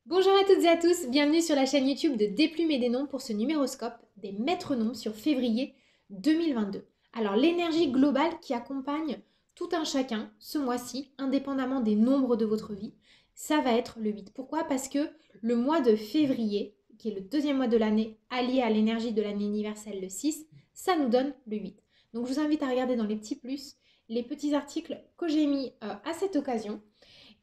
Bonjour à toutes et à tous, bienvenue sur la chaîne YouTube de Déplumer des noms pour ce numéroscope des maîtres nombres sur février 2022. Alors l'énergie globale qui accompagne tout un chacun ce mois-ci, indépendamment des nombres de votre vie, ça va être le 8. Pourquoi? Parce que le mois de février, qui est le deuxième mois de l'année, allié à l'énergie de l'année universelle le 6, ça nous donne le 8. Donc je vous invite à regarder dans les petits plus les petits articles que j'ai mis à cette occasion.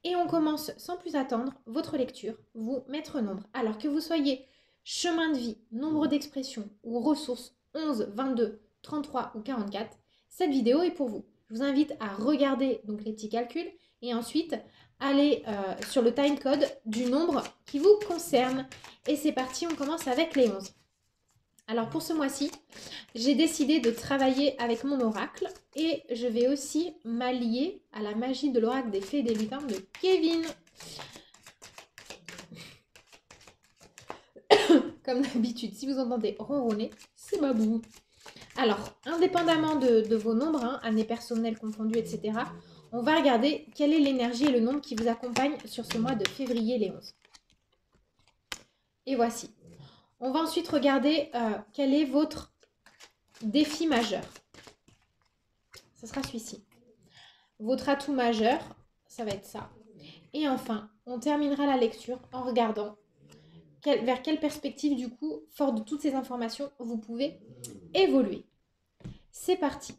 Et on commence sans plus attendre votre lecture, vous, maître nombre. Alors que vous soyez chemin de vie, nombre d'expressions ou ressources 11, 22, 33 ou 44, cette vidéo est pour vous. Je vous invite à regarder donc les petits calculs et ensuite aller sur le timecode du nombre qui vous concerne. Et c'est parti, on commence avec les 11. Alors pour ce mois-ci, j'ai décidé de travailler avec mon oracle et je vais aussi m'allier à la magie de l'oracle des fées et des lutins de Kevin. Comme d'habitude, si vous entendez ronronner, c'est Babou. Alors, indépendamment de vos nombres, années personnelles confondues, etc., on va regarder quelle est l'énergie et le nombre qui vous accompagne sur ce mois de février les 11. Et voici. On va ensuite regarder quel est votre défi majeur. Ce sera celui-ci. Votre atout majeur, ça va être ça. Et enfin, on terminera la lecture en regardant vers quelle perspective, du coup, fort de toutes ces informations, vous pouvez évoluer. C'est parti.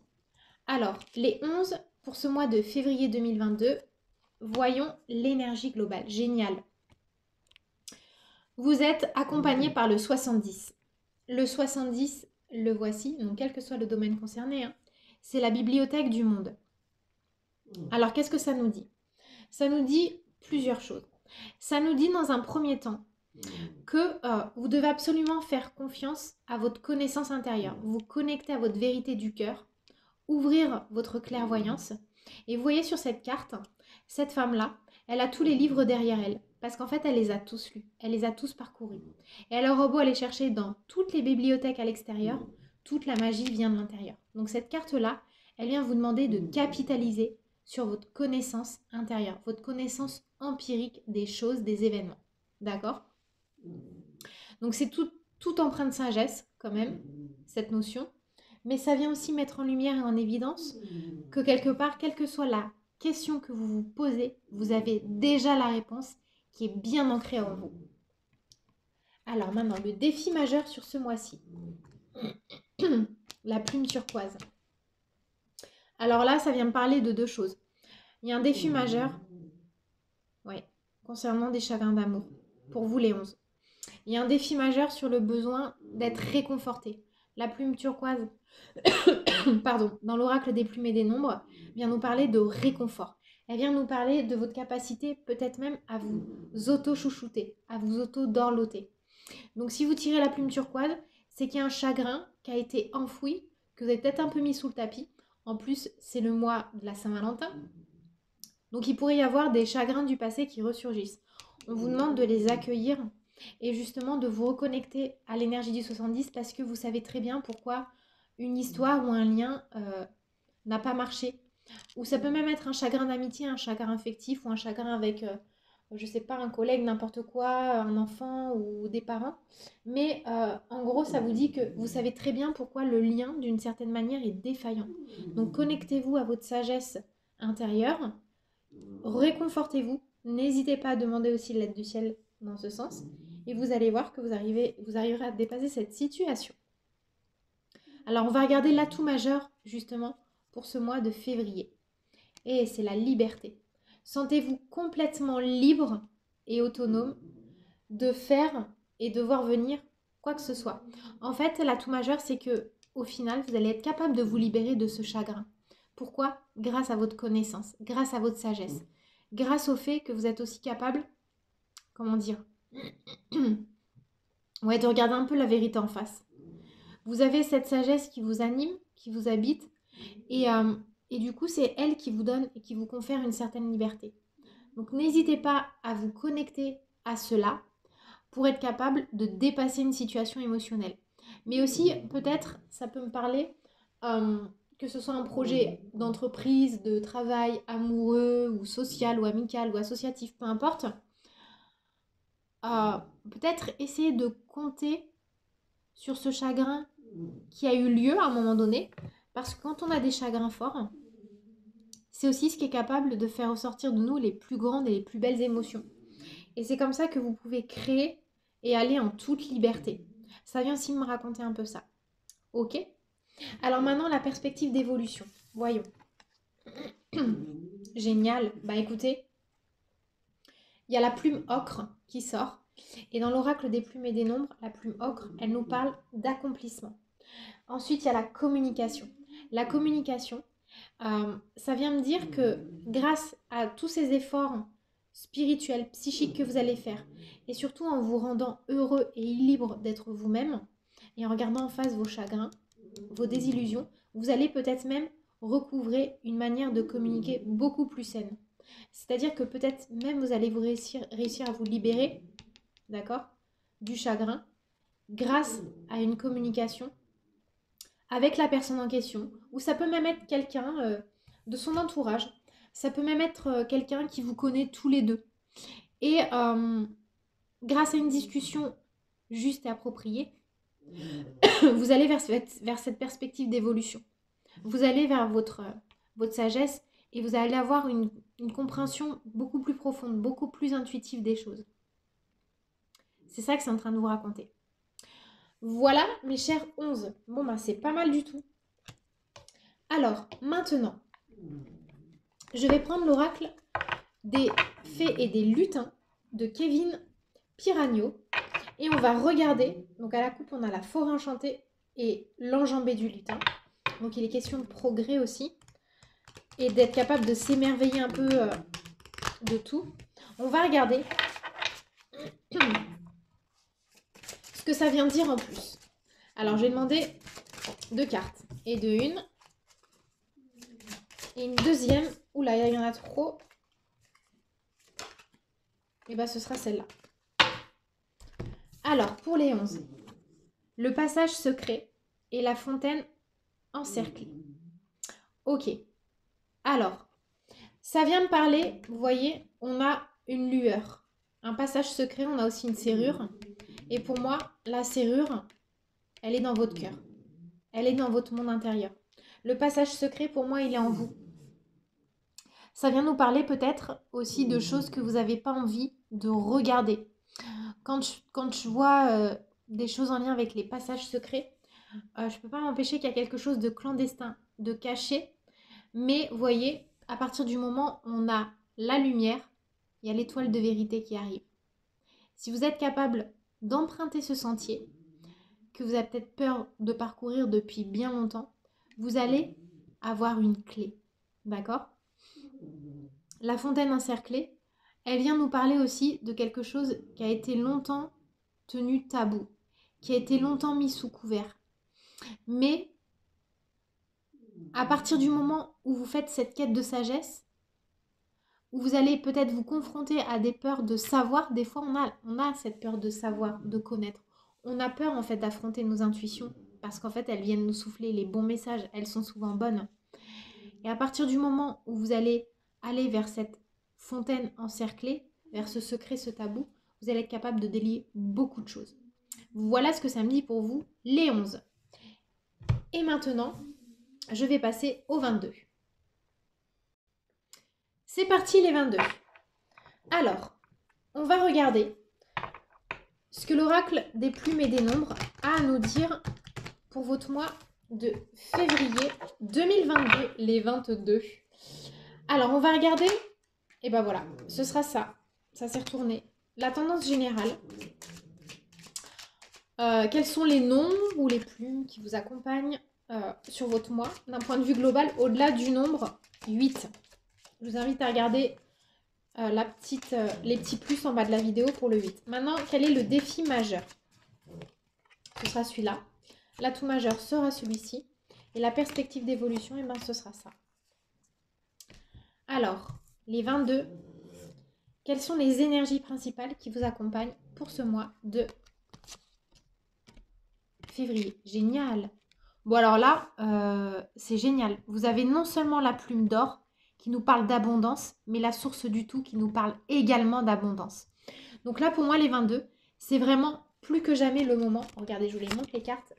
Alors, les 11 pour ce mois de février 2022, voyons l'énergie globale. Génial. Vous êtes accompagné par le 70. Le 70, le voici, donc quel que soit le domaine concerné, c'est la bibliothèque du monde. Alors, qu'est-ce que ça nous dit? Ça nous dit plusieurs choses. Ça nous dit dans un premier temps que vous devez absolument faire confiance à votre connaissance intérieure, vous connecter à votre vérité du cœur, ouvrir votre clairvoyance. Et vous voyez sur cette carte, cette femme-là, elle a tous les livres derrière elle, parce qu'en fait, elle les a tous lus, elle les a tous parcourus. Et elle aura beau aller chercher dans toutes les bibliothèques à l'extérieur, toute la magie vient de l'intérieur. Donc cette carte-là, elle vient vous demander de capitaliser sur votre connaissance intérieure, votre connaissance empirique des choses, des événements. D'accord? Donc c'est tout empreint de sagesse, quand même, cette notion. Mais ça vient aussi mettre en lumière et en évidence que quelque part, quelle que soit la question que vous vous posez, vous avez déjà la réponse qui est bien ancrée en vous. Alors maintenant, le défi majeur sur ce mois-ci. La plume turquoise. Alors là, ça vient me parler de deux choses. Il y a un défi majeur, concernant des chagrins d'amour, pour vous les 11. Il y a un défi majeur sur le besoin d'être réconforté. La plume turquoise, pardon, dans l'oracle des plumes et des nombres, vient nous parler de réconfort. Elle vient nous parler de votre capacité peut-être même à vous auto-chouchouter, à vous auto-dorloter. Donc si vous tirez la plume turquoise, c'est qu'il y a un chagrin qui a été enfoui, que vous avez peut-être un peu mis sous le tapis. En plus, c'est le mois de la Saint-Valentin. Donc il pourrait y avoir des chagrins du passé qui ressurgissent. On vous demande de les accueillir et justement de vous reconnecter à l'énergie du 70 parce que vous savez très bien pourquoi une histoire ou un lien n'a pas marché. Ou ça peut même être un chagrin d'amitié, un chagrin affectif ou un chagrin avec, je sais pas, un collègue, n'importe quoi, un enfant ou des parents. Mais en gros, ça vous dit que vous savez très bien pourquoi le lien, d'une certaine manière, est défaillant. Donc connectez-vous à votre sagesse intérieure, réconfortez-vous, n'hésitez pas à demander aussi l'aide du ciel dans ce sens, et vous allez voir que vous arriverez à dépasser cette situation. Alors on va regarder l'atout majeur justement pour ce mois de février. Et c'est la liberté. Sentez-vous complètement libre et autonome de faire et de voir venir quoi que ce soit. En fait, l'atout majeur, c'est que au final, vous allez être capable de vous libérer de ce chagrin. Pourquoi? Grâce à votre connaissance, grâce à votre sagesse, grâce au fait que vous êtes aussi capable, comment dire, ouais, de regarder un peu la vérité en face. Vous avez cette sagesse qui vous anime, qui vous habite, et du coup, c'est elle qui vous donne et qui vous confère une certaine liberté. Donc, n'hésitez pas à vous connecter à cela pour être capable de dépasser une situation émotionnelle. Mais aussi, peut-être, ça peut me parler, que ce soit un projet d'entreprise, de travail, amoureux, ou social, ou amical, ou associatif, peu importe. peut-être essayer de compter sur ce chagrin qui a eu lieu à un moment donné. Parce que quand on a des chagrins forts, c'est aussi ce qui est capable de faire ressortir de nous les plus grandes et les plus belles émotions. Et c'est comme ça que vous pouvez créer et aller en toute liberté. Ça vient aussi me raconter un peu ça. Ok? Alors maintenant, la perspective d'évolution. Voyons. Génial. Bah écoutez, il y a la plume ocre qui sort. Et dans l'oracle des plumes et des nombres, la plume ocre, elle nous parle d'accomplissement. Ensuite, il y a la communication. La communication, ça vient me dire que grâce à tous ces efforts spirituels, psychiques que vous allez faire, et surtout en vous rendant heureux et libre d'être vous-même, et en regardant en face vos chagrins, vos désillusions, vous allez peut-être même recouvrer une manière de communiquer beaucoup plus saine. C'est-à-dire que peut-être même vous allez réussir à vous libérer, d'accord, du chagrin, grâce à une communication avec la personne en question, ou ça peut même être quelqu'un de son entourage, ça peut même être quelqu'un qui vous connaît tous les deux. Et grâce à une discussion juste et appropriée, vous allez vers cette perspective d'évolution. Vous allez vers votre sagesse et vous allez avoir une compréhension beaucoup plus profonde, beaucoup plus intuitive des choses. C'est ça que c'est en train de vous raconter. Voilà, mes chers 11. Bon, bah, c'est pas mal du tout. Alors, maintenant, je vais prendre l'oracle des fées et des lutins de Kevin Piragno. Et on va regarder, donc à la coupe, on a la forêt enchantée et l'enjambée du lutin. Donc il est question de progrès aussi. Et d'être capable de s'émerveiller un peu de tout. On va regarder ce que ça vient dire en plus. Alors, je vais demander 2 cartes. Et de une. Et une deuxième. Oula, il y en a trop. Et bah, ce sera celle-là. Alors, pour les 11. Le passage secret et la fontaine encerclée. Ok. Alors, ça vient me parler, vous voyez, on a une lueur. Un passage secret, on a aussi une serrure. Et pour moi, la serrure, elle est dans votre cœur. Elle est dans votre monde intérieur. Le passage secret, pour moi, il est en vous. Ça vient nous parler peut-être aussi de choses que vous n'avez pas envie de regarder. Quand je vois des choses en lien avec les passages secrets, je ne peux pas m'empêcher qu'il y a quelque chose de clandestin, de caché. Mais vous voyez, à partir du moment où on a la lumière, il y a l'étoile de vérité qui arrive. Si vous êtes capable d'emprunter ce sentier, que vous avez peut-être peur de parcourir depuis bien longtemps, vous allez avoir une clé. D'accord ? La fontaine encerclée, elle vient nous parler aussi de quelque chose qui a été longtemps tenu tabou, qui a été longtemps mis sous couvert. Mais à partir du moment où vous faites cette quête de sagesse, où vous allez peut-être vous confronter à des peurs de savoir, des fois on a cette peur de savoir, de connaître. On a peur en fait d'affronter nos intuitions parce qu'en fait elles viennent nous souffler les bons messages, elles sont souvent bonnes. Et à partir du moment où vous allez aller vers cette fontaine encerclée, vers ce secret, ce tabou, vous allez être capable de délier beaucoup de choses. Voilà ce que ça me dit pour vous, les 11. Et maintenant, je vais passer aux 22. C'est parti les 22. Alors, on va regarder ce que l'oracle des plumes et des nombres a à nous dire pour votre mois de février 2022, les 22. Alors, on va regarder, et ben voilà, ce sera ça. Ça s'est retourné. La tendance générale. Quels sont les nombres ou les plumes qui vous accompagnent sur votre mois d'un point de vue global au-delà du nombre 8. Je vous invite à regarder les petits plus en bas de la vidéo pour le 8. Maintenant, quel est le défi majeur? Ce sera celui-là. L'atout majeur sera celui-ci. Et la perspective d'évolution, eh ben, ce sera ça. Alors, les 22, quelles sont les énergies principales qui vous accompagnent pour ce mois de février? Génial! Bon, alors là, c'est génial. Vous avez non seulement la plume d'or qui nous parle d'abondance, mais la source du tout qui nous parle également d'abondance. Donc là, pour moi, les 22, c'est vraiment plus que jamais le moment. Regardez, je vous les montre les cartes.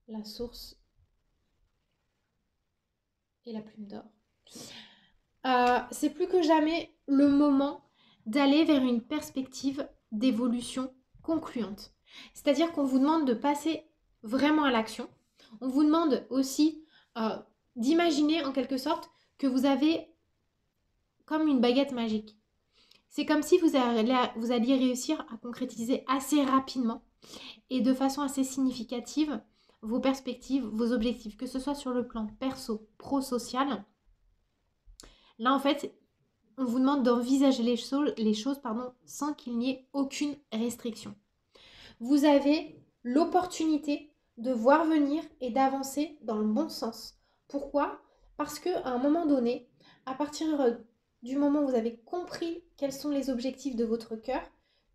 La source et la plume d'or. C'est plus que jamais le moment d'aller vers une perspective d'évolution concluante. C'est-à-dire qu'on vous demande de passer vraiment à l'action. On vous demande aussi d'imaginer en quelque sorte que vous avez comme une baguette magique. C'est comme si vous alliez réussir à concrétiser assez rapidement et de façon assez significative vos perspectives, vos objectifs, que ce soit sur le plan perso, pro-social. Là, en fait, on vous demande d'envisager les choses sans qu'il n'y ait aucune restriction. Vous avez l'opportunité de voir venir et d'avancer dans le bon sens. Pourquoi? Parce qu'à un moment donné, à partir du moment où vous avez compris quels sont les objectifs de votre cœur,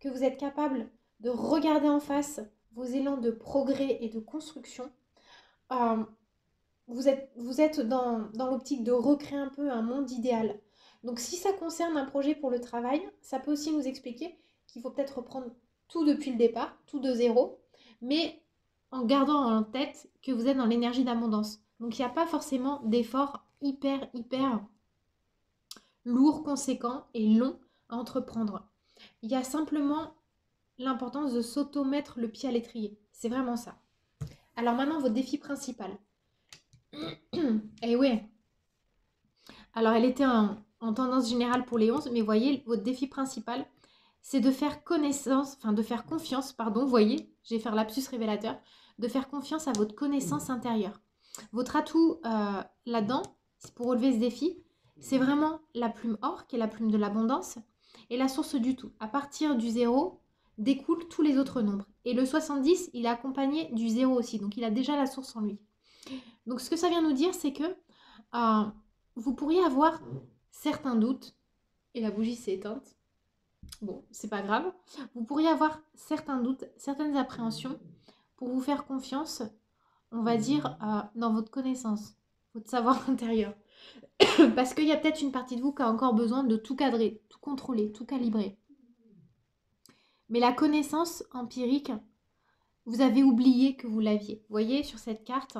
que vous êtes capable de regarder en face vos élans de progrès et de construction, vous êtes dans l'optique de recréer un peu un monde idéal. Donc si ça concerne un projet pour le travail, ça peut aussi nous expliquer qu'il faut peut-être reprendre tout depuis le départ, tout de zéro, mais en gardant en tête que vous êtes dans l'énergie d'abondance. Donc il n'y a pas forcément d'efforts hyper lourds, conséquents et longs à entreprendre. Il y a simplement l'importance de s'auto-mettre le pied à l'étrier. C'est vraiment ça. Alors maintenant, votre défi principal. Eh ouais. Alors elle était en tendance générale pour les 11, mais voyez, votre défi principal, c'est de faire confiance, vous voyez, je vais faire lapsus révélateur, de faire confiance à votre connaissance intérieure. Votre atout là-dedans, pour relever ce défi, c'est vraiment la plume or, qui est la plume de l'abondance, et la source du tout. À partir du 0, découlent tous les autres nombres. Et le 70, il est accompagné du 0 aussi, donc il a déjà la source en lui. Donc ce que ça vient nous dire, c'est que vous pourriez avoir certains doutes, et la bougie s'est éteinte. Bon, c'est pas grave. Vous pourriez avoir certains doutes, certaines appréhensions pour vous faire confiance, on va dire, dans votre connaissance, votre savoir intérieur. Parce qu'il y a peut-être une partie de vous qui a encore besoin de tout cadrer, tout contrôler, tout calibrer. Mais la connaissance empirique, vous avez oublié que vous l'aviez. Vous voyez, sur cette carte,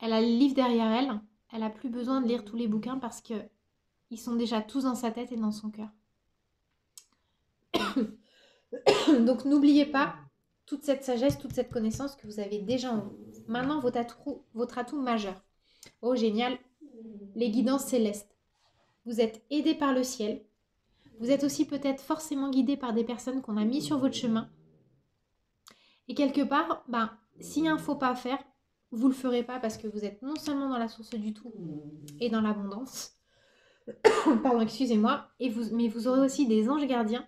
elle a le livre derrière elle. Elle n'a plus besoin de lire tous les bouquins parce qu'ils sont déjà tous dans sa tête et dans son cœur. Donc n'oubliez pas toute cette sagesse, toute cette connaissance que vous avez déjà en vous. Maintenant, votre atout majeur. Oh, génial, les guidances célestes. Vous êtes aidé par le ciel. Vous êtes aussi peut-être forcément guidé par des personnes qu'on a mis sur votre chemin. Et quelque part, s'il y a un faux pas à faire, vous ne le ferez pas parce que vous êtes non seulement dans la source du tout et dans l'abondance. Pardon, excusez-moi. Mais vous aurez aussi des anges gardiens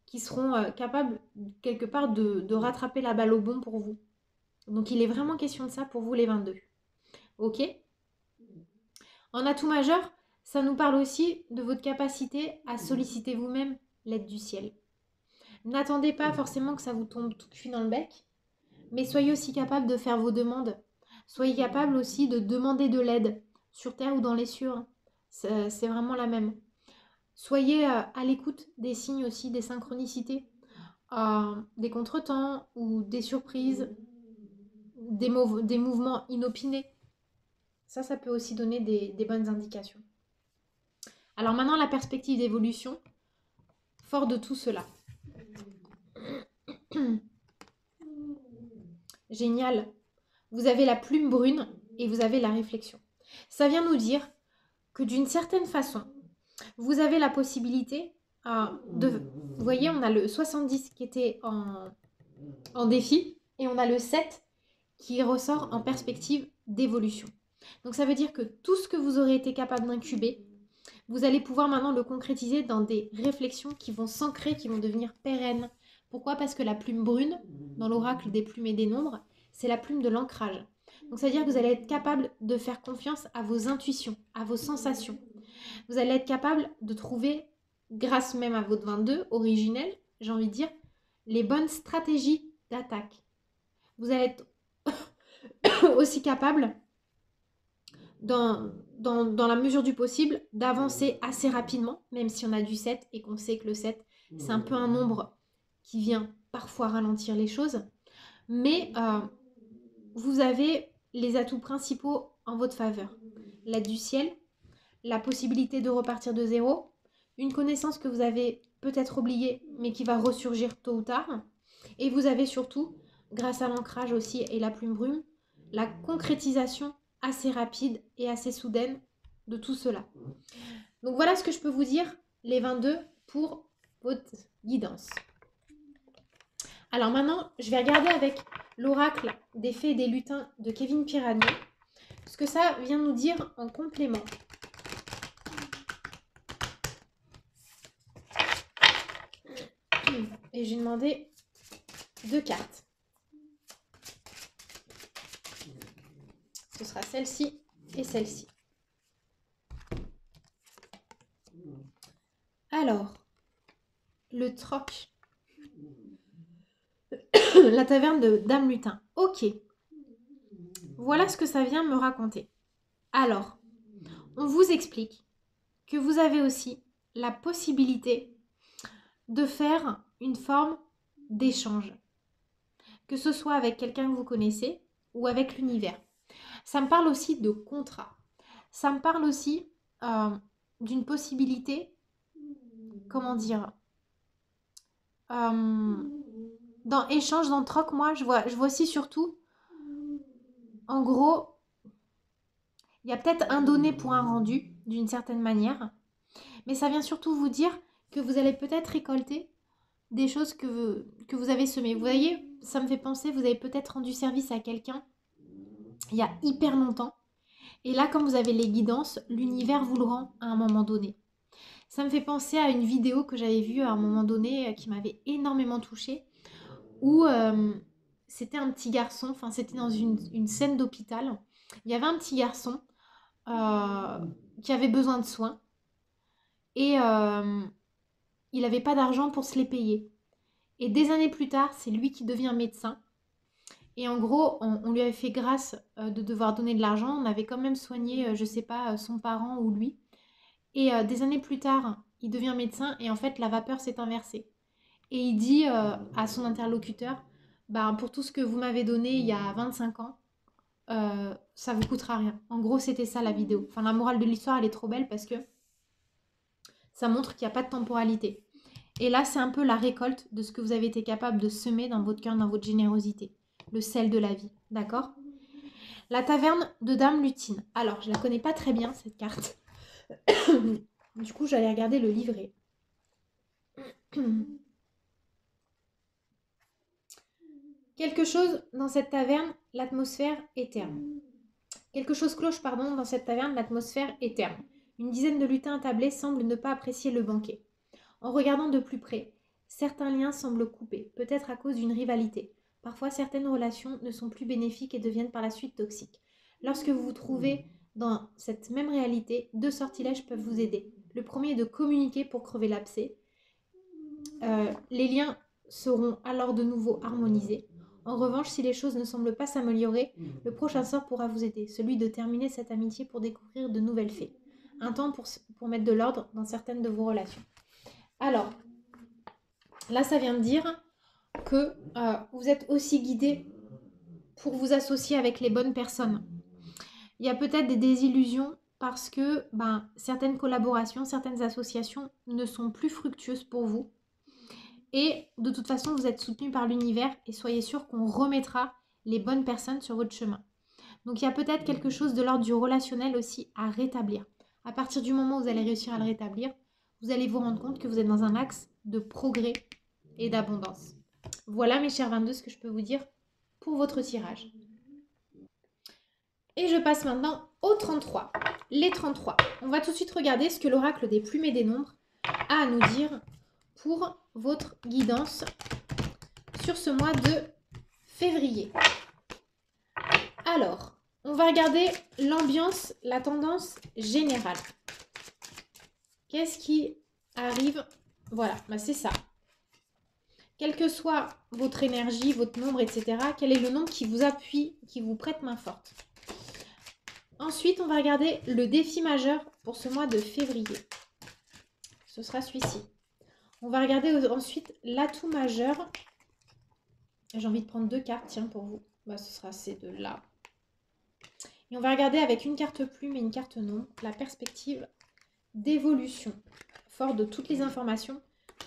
qui seront capables quelque part de rattraper la balle au bon pour vous. Donc il est vraiment question de ça pour vous les 22. Ok? En atout majeur, ça nous parle aussi de votre capacité à solliciter vous-même l'aide du ciel. N'attendez pas forcément que ça vous tombe tout cuit dans le bec, mais soyez aussi capable de faire vos demandes. Soyez capable aussi de demander de l'aide, sur terre ou dans les cieux. C'est vraiment la même. Soyez à l'écoute des signes aussi, des synchronicités, des contretemps ou des surprises, des mouvements inopinés. Ça peut aussi donner des bonnes indications. Alors maintenant, la perspective d'évolution, fort de tout cela. Génial. Vous avez la plume brune et vous avez la réflexion. Ça vient nous dire que d'une certaine façon, vous avez la possibilité de... Vous voyez, on a le 70 qui était en défi et on a le 7 qui ressort en perspective d'évolution. Donc ça veut dire que tout ce que vous aurez été capable d'incuber, vous allez pouvoir maintenant le concrétiser dans des réflexions qui vont s'ancrer, qui vont devenir pérennes. Pourquoi? Parce que la plume brune, dans l'oracle des plumes et des nombres, c'est la plume de l'ancrage. Donc ça veut dire que vous allez être capable de faire confiance à vos intuitions, à vos sensations. Vous allez être capable de trouver, grâce même à votre 22 originel, j'ai envie de dire, les bonnes stratégies d'attaque. Vous allez être aussi capable dans la mesure du possible, d'avancer assez rapidement, même si on a du 7 et qu'on sait que le 7, c'est un peu un nombre qui vient parfois ralentir les choses. Mais vous avez les atouts principaux en votre faveur. L'aide du ciel, la possibilité de repartir de zéro, une connaissance que vous avez peut-être oubliée, mais qui va ressurgir tôt ou tard. Et vous avez surtout, grâce à l'ancrage aussi et la plume brume, la concrétisation assez rapide et assez soudaine de tout cela. Donc voilà ce que je peux vous dire, les 22, pour votre guidance. Alors maintenant, je vais regarder avec l'oracle des fées et des lutins de Kevin Pirani, ce que ça vient nous dire en complément. Et j'ai demandé 2 cartes. Ce sera celle-ci et celle-ci. Alors, le troc. La taverne de Dame Lutin. Ok. Voilà ce que ça vient me raconter. Alors, on vous explique que vous avez aussi la possibilité de faire une forme d'échange. Que ce soit avec quelqu'un que vous connaissez ou avec l'univers. Ça me parle aussi de contrat. Ça me parle aussi d'une possibilité, comment dire, dans échange, dans troc, moi, je vois aussi surtout, en gros, il y a peut-être un donné pour un rendu, d'une certaine manière, mais ça vient surtout vous dire que vous allez peut-être récolter des choses que vous avez semées. Vous voyez, ça me fait penser, vous avez peut-être rendu service à quelqu'un il y a hyper longtemps, et là, comme vous avez les guidances, l'univers vous le rend à un moment donné. Ça me fait penser à une vidéo que j'avais vue à un moment donné qui m'avait énormément touchée, où c'était un petit garçon, enfin c'était dans une scène d'hôpital. Il y avait un petit garçon qui avait besoin de soins et il n'avait pas d'argent pour se les payer. Et des années plus tard, c'est lui qui devient médecin. Et en gros, on lui avait fait grâce de devoir donner de l'argent. On avait quand même soigné, je sais pas, son parent ou lui. Et des années plus tard, il devient médecin et en fait, la vapeur s'est inversée. Et il dit à son interlocuteur, bah, pour tout ce que vous m'avez donné il y a 25 ans, ça vous coûtera rien. En gros, c'était ça la vidéo. Enfin, la morale de l'histoire, elle est trop belle parce que ça montre qu'il n'y a pas de temporalité. Et là, c'est un peu la récolte de ce que vous avez été capable de semer dans votre cœur, dans votre générosité. Le sel de la vie, d'accord? La taverne de Dame Lutine. Alors, je la connais pas très bien, cette carte. Du coup, j'allais regarder le livret. Quelque chose dans cette taverne, l'atmosphère est terne. Quelque chose cloche, pardon, dans cette taverne, l'atmosphère est terne. Une dizaine de lutins attablés semblent ne pas apprécier le banquet. En regardant de plus près, certains liens semblent coupés, peut-être à cause d'une rivalité. Parfois, certaines relations ne sont plus bénéfiques et deviennent par la suite toxiques. Lorsque vous vous trouvez dans cette même réalité, 2 sortilèges peuvent vous aider. Le premier est de communiquer pour crever l'abcès. Les liens seront alors de nouveau harmonisés. En revanche, si les choses ne semblent pas s'améliorer, le prochain sort pourra vous aider, celui de terminer cette amitié pour découvrir de nouvelles fées. Un temps pour mettre de l'ordre dans certaines de vos relations. Alors, là, ça vient de dire que vous êtes aussi guidé pour vous associer avec les bonnes personnes. Il y a peut-être des désillusions parce que certaines collaborations, certaines associations ne sont plus fructueuses pour vous. Et de toute façon, vous êtes soutenu par l'univers et soyez sûr qu'on remettra les bonnes personnes sur votre chemin. Donc il y a peut-être quelque chose de l'ordre du relationnel aussi à rétablir. À partir du moment où vous allez réussir à le rétablir, vous allez vous rendre compte que vous êtes dans un axe de progrès et d'abondance. Voilà mes chers 22, ce que je peux vous dire pour votre tirage. Et je passe maintenant aux 33. Les 33. On va tout de suite regarder ce que l'oracle des plumes et des nombres a à nous dire pour votre guidance sur ce mois de février. Alors, on va regarder l'ambiance, la tendance générale. Qu'est-ce qui arrive? Voilà, c'est ça. Quelle que soit votre énergie, votre nombre, etc., quel est le nombre qui vous appuie, qui vous prête main forte? Ensuite, on va regarder le défi majeur pour ce mois de février. Ce sera celui-ci. On va regarder ensuite l'atout majeur. J'ai envie de prendre 2 cartes, tiens, pour vous. Bah, ce sera ces deux-là. Et on va regarder avec une carte plume et une carte nombre la perspective d'évolution, fort de toutes les informations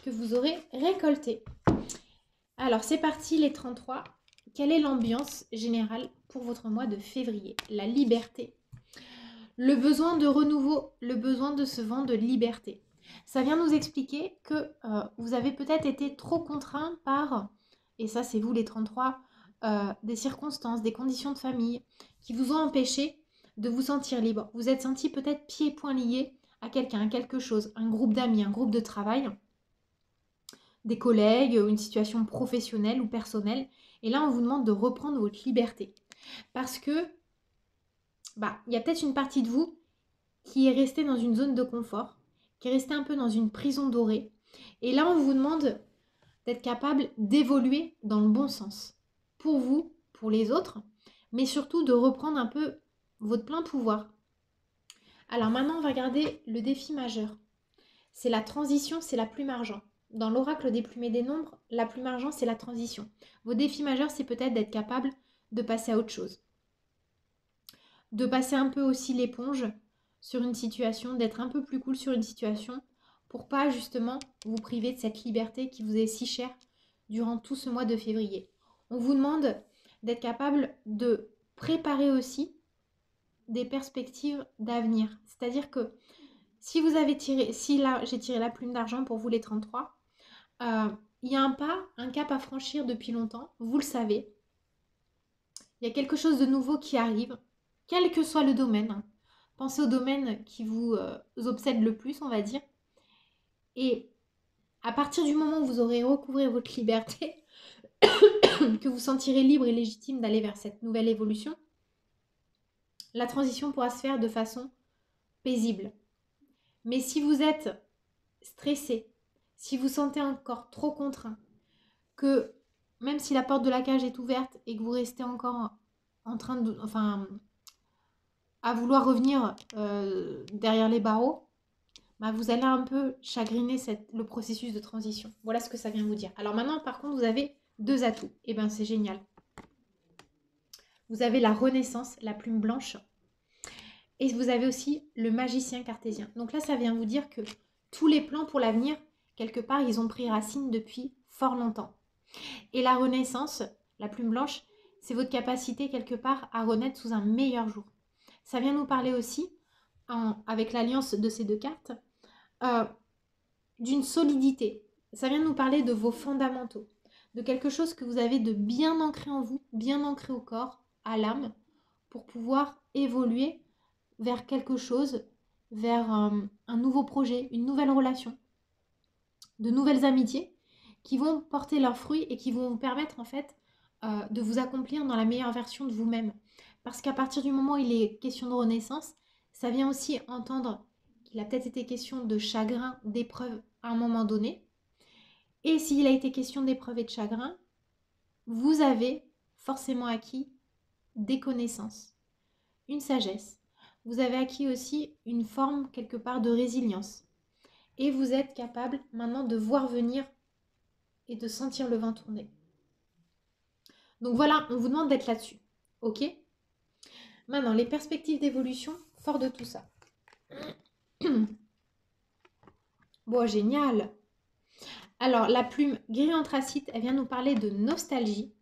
que vous aurez récoltées. Alors, c'est parti, les 33. Quelle est l'ambiance générale pour votre mois de février? La liberté. Le besoin de renouveau, le besoin de ce vent de liberté. Ça vient nous expliquer que vous avez peut-être été trop contraint par, et ça c'est vous les 33, des circonstances, des conditions de famille qui vous ont empêché de vous sentir libre. Vous êtes senti peut-être pieds et poings liés à quelqu'un, à quelque chose, un groupe d'amis, un groupe de travail, des collègues, une situation professionnelle ou personnelle. Et là, on vous demande de reprendre votre liberté. Parce que, il y a peut-être une partie de vous qui est restée dans une zone de confort, qui est restée un peu dans une prison dorée. Et là, on vous demande d'être capable d'évoluer dans le bon sens. Pour vous, pour les autres, mais surtout de reprendre un peu votre plein pouvoir. Alors maintenant, on va regarder le défi majeur. C'est la transition, c'est la plume argent. Dans l'oracle des plumes et des nombres, la plume argent, c'est la transition. Vos défis majeurs, c'est peut-être d'être capable de passer à autre chose. De passer un peu aussi l'éponge sur une situation, d'être un peu plus cool sur une situation pour pas justement vous priver de cette liberté qui vous est si chère durant tout ce mois de février. On vous demande d'être capable de préparer aussi des perspectives d'avenir. C'est-à-dire que si vous avez tiré, si là j'ai tiré la plume d'argent pour vous les 33, il y a un cap à franchir depuis longtemps, vous le savez. Il y a quelque chose de nouveau qui arrive, quel que soit le domaine. Pensez au domaine qui vous obsède le plus, on va dire. Et à partir du moment où vous aurez recouvré votre liberté, que vous sentirez libre et légitime d'aller vers cette nouvelle évolution, la transition pourra se faire de façon paisible. Mais si vous êtes stressé, si vous sentez encore trop contraint, que même si la porte de la cage est ouverte et que vous restez encore en train de... à vouloir revenir derrière les barreaux, vous allez un peu chagriner le processus de transition. Voilà ce que ça vient vous dire. Alors maintenant, par contre, vous avez 2 atouts. Et bien, c'est génial. Vous avez la renaissance, la plume blanche. Et vous avez aussi le magicien cartésien. Donc là, ça vient vous dire que tous les plans pour l'avenir, quelque part, ils ont pris racine depuis fort longtemps. Et la renaissance, la plume blanche, c'est votre capacité, quelque part, à renaître sous un meilleur jour. Ça vient nous parler aussi, avec l'alliance de ces 2 cartes, d'une solidité. Ça vient nous parler de vos fondamentaux, de quelque chose que vous avez de bien ancré en vous, bien ancré au corps, à l'âme, pour pouvoir évoluer vers quelque chose, vers un nouveau projet, une nouvelle relation, de nouvelles amitiés qui vont porter leurs fruits et qui vont vous permettre en fait de vous accomplir dans la meilleure version de vous-même. Parce qu'à partir du moment où il est question de renaissance, ça vient aussi entendre qu'il a peut-être été question de chagrin, d'épreuve à un moment donné. Et s'il a été question d'épreuve et de chagrin, vous avez forcément acquis des connaissances, une sagesse. Vous avez acquis aussi une forme quelque part de résilience. Et vous êtes capable maintenant de voir venir et de sentir le vent tourner. Donc voilà, on vous demande d'être là-dessus. Ok? Maintenant, les perspectives d'évolution, fort de tout ça. Bon, génial. Alors, la plume gris anthracite, elle vient nous parler de nostalgie.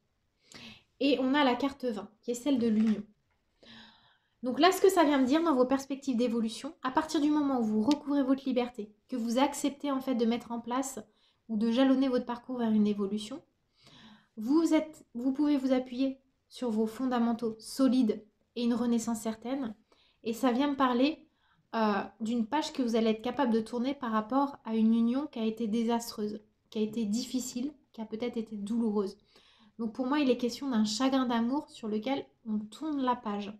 Et on a la carte 20, qui est celle de l'union. Donc là, ce que ça vient me dire dans vos perspectives d'évolution, à partir du moment où vous recouvrez votre liberté, que vous acceptez en fait de mettre en place ou de jalonner votre parcours vers une évolution, vous pouvez vous appuyer sur vos fondamentaux solides et une renaissance certaine. Et ça vient me parler d'une page que vous allez être capable de tourner par rapport à une union qui a été désastreuse, qui a été difficile, qui a peut-être été douloureuse. Donc pour moi, il est question d'un chagrin d'amour sur lequel on tourne la page.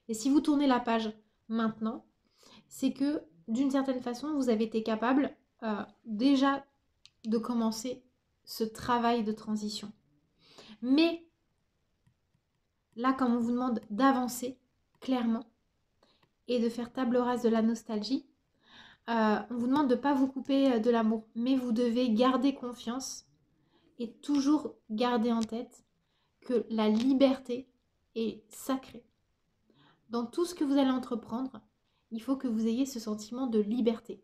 Et si vous tournez la page maintenant, c'est que d'une certaine façon, vous avez été capable déjà de commencer ce travail de transition. Mais là, comme on vous demande d'avancer, clairement et de faire table rase de la nostalgie. On vous demande de ne pas vous couper de l'amour, mais vous devez garder confiance et toujours garder en tête que la liberté est sacrée. Dans tout ce que vous allez entreprendre, il faut que vous ayez ce sentiment de liberté.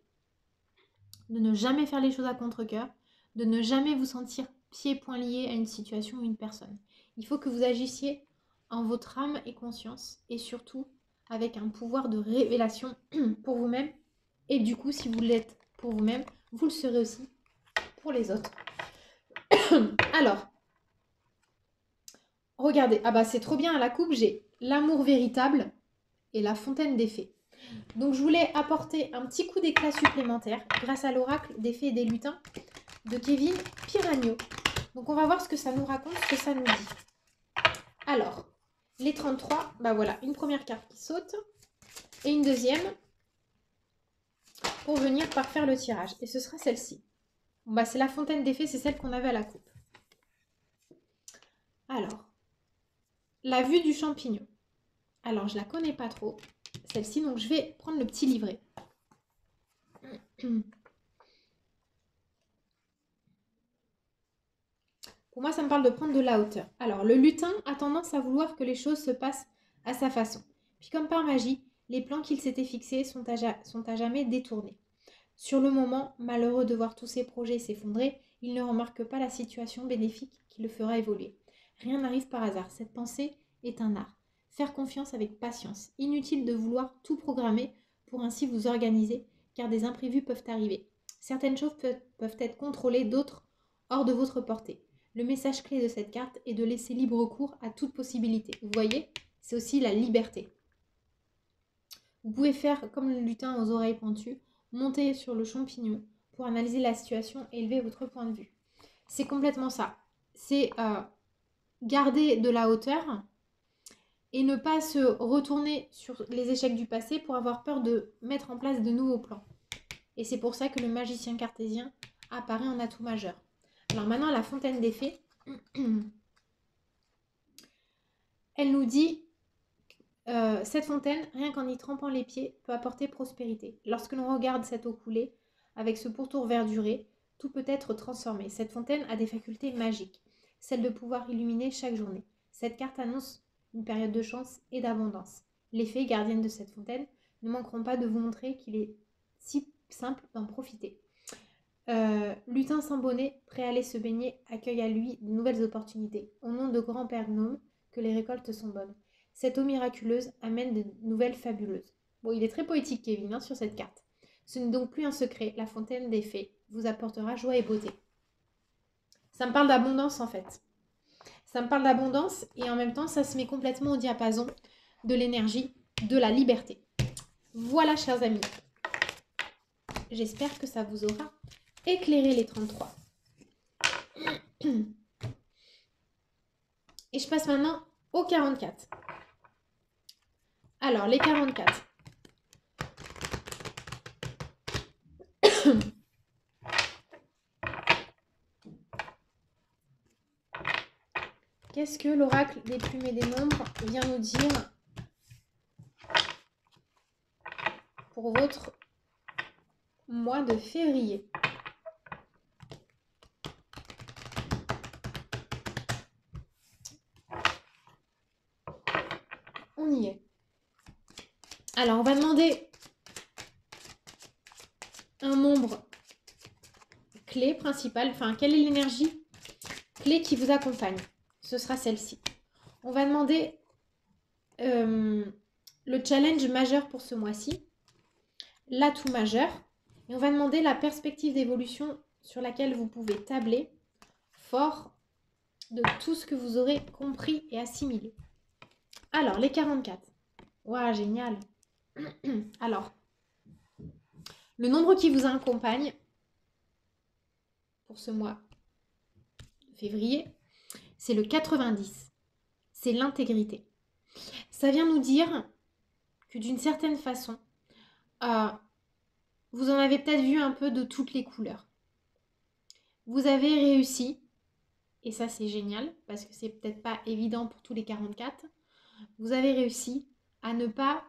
De ne jamais faire les choses à contre-cœur, de ne jamais vous sentir pieds et poings liés à une situation ou une personne. Il faut que vous agissiez en votre âme et conscience et surtout avec un pouvoir de révélation pour vous-même. Et du coup, si vous l'êtes pour vous-même, vous le serez aussi pour les autres. Alors, regardez, ah bah c'est trop bien à la coupe, j'ai l'amour véritable et la fontaine des fées. Donc je voulais apporter un petit coup d'éclat supplémentaire grâce à l'oracle des fées et des lutins de Kevin Piragno. Donc on va voir ce que ça nous raconte, ce que ça nous dit. Alors, les 33, bah voilà, une première carte qui saute et une deuxième pour venir parfaire le tirage. Et ce sera celle-ci. Bon, bah c'est la fontaine des fées, c'est celle qu'on avait à la coupe. Alors, la vue du champignon. Alors, je la connais pas trop, celle-ci, donc je vais prendre le petit livret. Pour moi, ça me parle de prendre de la hauteur. Alors, le lutin a tendance à vouloir que les choses se passent à sa façon. Puis comme par magie, les plans qu'il s'était fixés sont à jamais détournés. Sur le moment, malheureux de voir tous ses projets s'effondrer, il ne remarque pas la situation bénéfique qui le fera évoluer. Rien n'arrive par hasard. Cette pensée est un art. Faire confiance avec patience. Inutile de vouloir tout programmer pour ainsi vous organiser, car des imprévus peuvent arriver. Certaines choses peuvent être contrôlées, d'autres hors de votre portée. Le message clé de cette carte est de laisser libre cours à toute possibilité. Vous voyez, c'est aussi la liberté. Vous pouvez faire comme le lutin aux oreilles pointues, monter sur le champignon pour analyser la situation et élever votre point de vue. C'est complètement ça. C'est garder de la hauteur et ne pas se retourner sur les échecs du passé pour avoir peur de mettre en place de nouveaux plans. Et c'est pour ça que le magicien cartésien apparaît en atout majeur. Alors maintenant, la fontaine des fées, elle nous dit cette fontaine, rien qu'en y trempant les pieds, peut apporter prospérité. Lorsque l'on regarde cette eau couler, avec ce pourtour verduré, tout peut être transformé. Cette fontaine a des facultés magiques, celle de pouvoir illuminer chaque journée. Cette carte annonce une période de chance et d'abondance. Les fées gardiennes de cette fontaine ne manqueront pas de vous montrer qu'il est si simple d'en profiter. Lutin sans bonnet, prêt à aller se baigner, accueille à lui de nouvelles opportunités. Au nom de grand-père gnome, que les récoltes sont bonnes. Cette eau miraculeuse amène de nouvelles fabuleuses. Bon, il est très poétique, Kevin, sur cette carte. Ce n'est donc plus un secret, la fontaine des fées vous apportera joie et beauté. Ça me parle d'abondance, en fait. Ça me parle d'abondance et en même temps, ça se met complètement au diapason de l'énergie, de la liberté. Voilà, chers amis. J'espère que ça vous aura éclairé les 33. Et je passe maintenant aux 44. Alors, les 44. Qu'est-ce que l'oracle des plumes et des nombres vient nous dire pour votre mois de février? On y est. Alors, on va demander un nombre clé principal. Enfin, quelle est l'énergie clé qui vous accompagne? Ce sera celle-ci. On va demander le challenge majeur pour ce mois-ci, l'atout majeur, et on va demander la perspective d'évolution sur laquelle vous pouvez tabler fort de tout ce que vous aurez compris et assimilé. Alors, les 44. Waouh, génial. Alors, le nombre qui vous accompagne pour ce mois de février, c'est le 90. C'est l'intégrité. Ça vient nous dire que d'une certaine façon, vous en avez peut-être vu un peu de toutes les couleurs. Vous avez réussi, et ça c'est génial, parce que c'est peut-être pas évident pour tous les 44, vous avez réussi à ne pas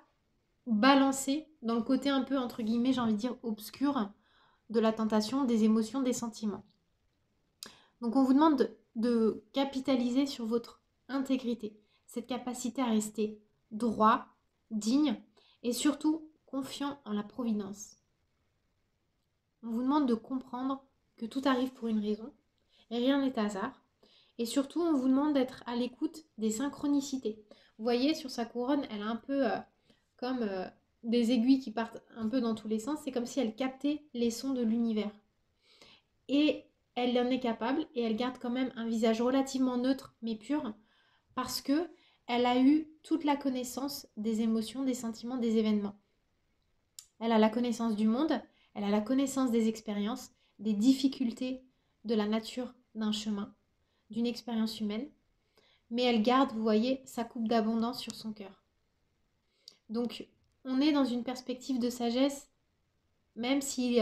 balancer dans le côté un peu, entre guillemets, j'ai envie de dire, obscur de la tentation, des émotions, des sentiments. Donc on vous demande de capitaliser sur votre intégrité, cette capacité à rester droit, digne et surtout confiant en la providence. On vous demande de comprendre que tout arrive pour une raison et rien n'est hasard. Et surtout, on vous demande d'être à l'écoute des synchronicités. Vous voyez, sur sa couronne, elle a un peu comme des aiguilles qui partent un peu dans tous les sens. C'est comme si elle captait les sons de l'univers. Et elle en est capable et elle garde quand même un visage relativement neutre mais pur parce que elle a eu toute la connaissance des émotions, des sentiments, des événements. Elle a la connaissance du monde, elle a la connaissance des expériences, des difficultés de la nature d'un chemin, d'une expérience humaine, mais elle garde, vous voyez, sa coupe d'abondance sur son cœur. Donc, on est dans une perspective de sagesse, même si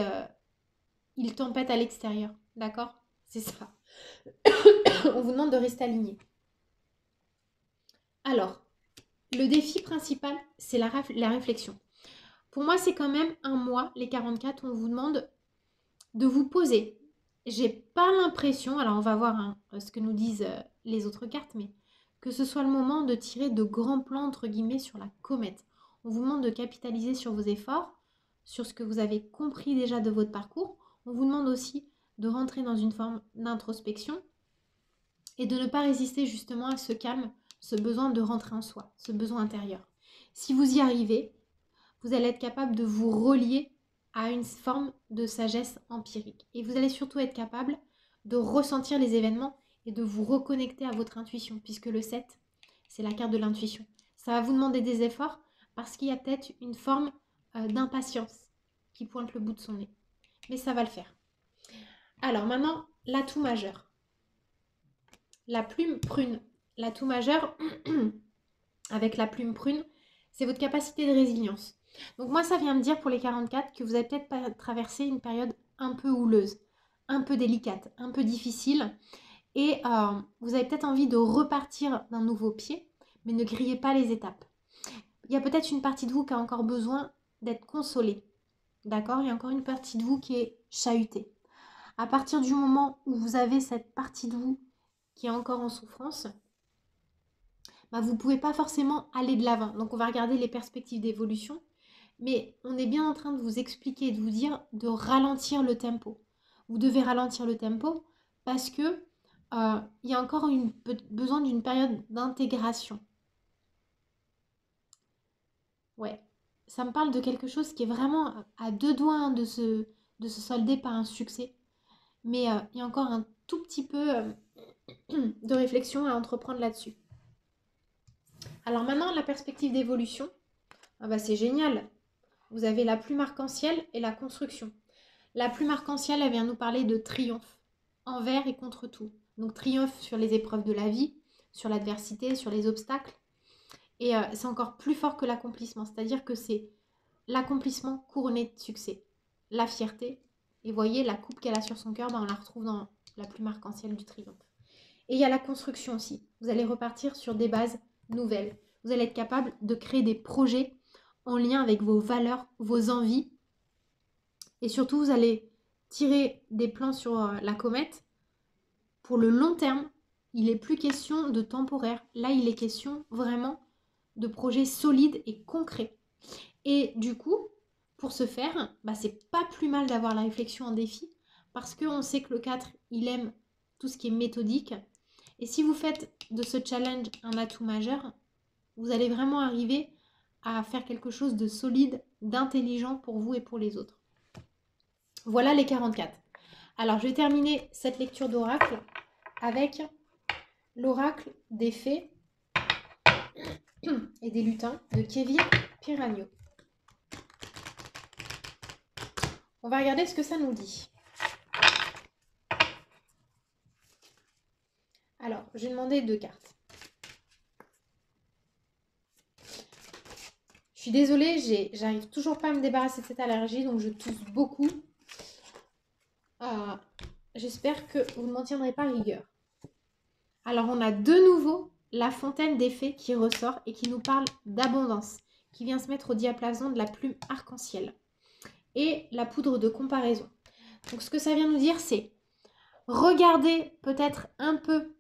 il tempête à l'extérieur, d'accord? C'est ça. On vous demande de rester aligné. Alors, le défi principal, c'est la réflexion. Pour moi, c'est quand même un mois, les 44, où on vous demande de vous poser. J'ai pas l'impression, alors on va voir ce que nous disent les autres cartes, mais que ce soit le moment de tirer de grands plans, entre guillemets, sur la comète. On vous demande de capitaliser sur vos efforts, sur ce que vous avez compris déjà de votre parcours. On vous demande aussi de rentrer dans une forme d'introspection et de ne pas résister justement à ce calme, ce besoin de rentrer en soi, ce besoin intérieur. Si vous y arrivez, vous allez être capable de vous relier à une forme de sagesse empirique. Et vous allez surtout être capable de ressentir les événements et de vous reconnecter à votre intuition, puisque le 7, c'est la carte de l'intuition. Ça va vous demander des efforts parce qu'il y a peut-être une forme d'impatience qui pointe le bout de son nez. Mais ça va le faire. Alors maintenant, l'atout majeur. La plume prune. L'atout majeur, avec la plume prune, c'est votre capacité de résilience. Donc moi, ça vient me dire pour les 44 que vous avez peut-être traversé une période un peu houleuse, un peu délicate, un peu difficile. Et vous avez peut-être envie de repartir d'un nouveau pied, mais ne grillez pas les étapes. Il y a peut-être une partie de vous qui a encore besoin d'être consolée. D'accord? Il y a encore une partie de vous qui est chahutée. À partir du moment où vous avez cette partie de vous qui est encore en souffrance, vous ne pouvez pas forcément aller de l'avant. Donc on va regarder les perspectives d'évolution. Mais on est bien en train de vous expliquer et de vous dire de ralentir le tempo. Vous devez ralentir le tempo parce que il y a encore besoin d'une période d'intégration. Ouais, ça me parle de quelque chose qui est vraiment à deux doigts de se solder par un succès. Mais il y a encore un tout petit peu de réflexion à entreprendre là-dessus. Alors maintenant, la perspective d'évolution, c'est génial. Vous avez la plume arc-en-ciel et la construction. La plume arc-en-ciel, elle vient nous parler de triomphe, envers et contre tout. Donc triomphe sur les épreuves de la vie, sur l'adversité, sur les obstacles. Et c'est encore plus fort que l'accomplissement, c'est-à-dire que c'est l'accomplissement couronné de succès, la fierté. Et voyez, la coupe qu'elle a sur son cœur, on la retrouve dans la plume arc-en-ciel du triomphe. Et il y a la construction aussi. Vous allez repartir sur des bases nouvelles. Vous allez être capable de créer des projets en lien avec vos valeurs, vos envies. Et surtout, vous allez tirer des plans sur la comète. Pour le long terme, il n'est plus question de temporaire. Là, il est question vraiment de projets solides et concrets. Et du coup, pour ce faire, c'est pas plus mal d'avoir la réflexion en défi parce qu'on sait que le 4, il aime tout ce qui est méthodique. Et si vous faites de ce challenge un atout majeur, vous allez vraiment arriver à faire quelque chose de solide, d'intelligent pour vous et pour les autres. Voilà les 44. Alors, je vais terminer cette lecture d'oracle avec l'oracle des fées et des lutins de Kevin Piragno. On va regarder ce que ça nous dit. Alors, j'ai demandé 2 cartes. Je suis désolée, j'arrive toujours pas à me débarrasser de cette allergie, donc je tousse beaucoup. J'espère que vous ne m'en tiendrez pas rigueur. Alors, on a de nouveau la fontaine des fées qui ressort et qui nous parle d'abondance, qui vient se mettre au diapason de la plume arc-en-ciel. Et la poudre de comparaison. Donc ce que ça vient nous dire, c'est regardez peut-être un peu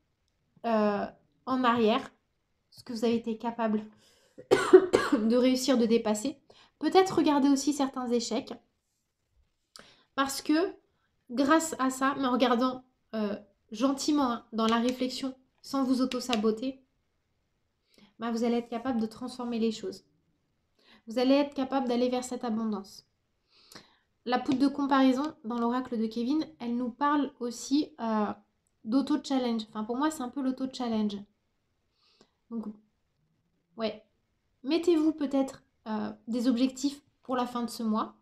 en arrière ce que vous avez été capable de réussir, de dépasser. Peut-être regarder aussi certains échecs. Parce que grâce à ça, mais en regardant gentiment dans la réflexion, sans vous auto-saboter, bah, vous allez être capable de transformer les choses. Vous allez être capable d'aller vers cette abondance. La poudre de comparaison, dans l'oracle de Kevin, elle nous parle aussi d'auto-challenge. Enfin, pour moi, c'est un peu l'auto-challenge. Donc, ouais. Mettez-vous peut-être des objectifs pour la fin de ce mois.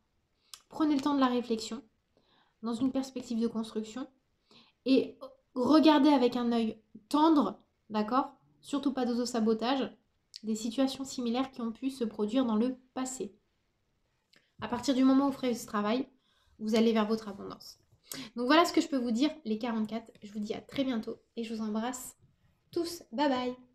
Prenez le temps de la réflexion, dans une perspective de construction. Et regardez avec un œil tendre, d'accord? Surtout pas d'auto-sabotage, des situations similaires qui ont pu se produire dans le passé. À partir du moment où vous ferez ce travail, vous allez vers votre abondance. Donc voilà ce que je peux vous dire, les 44. Je vous dis à très bientôt et je vous embrasse tous. Bye bye!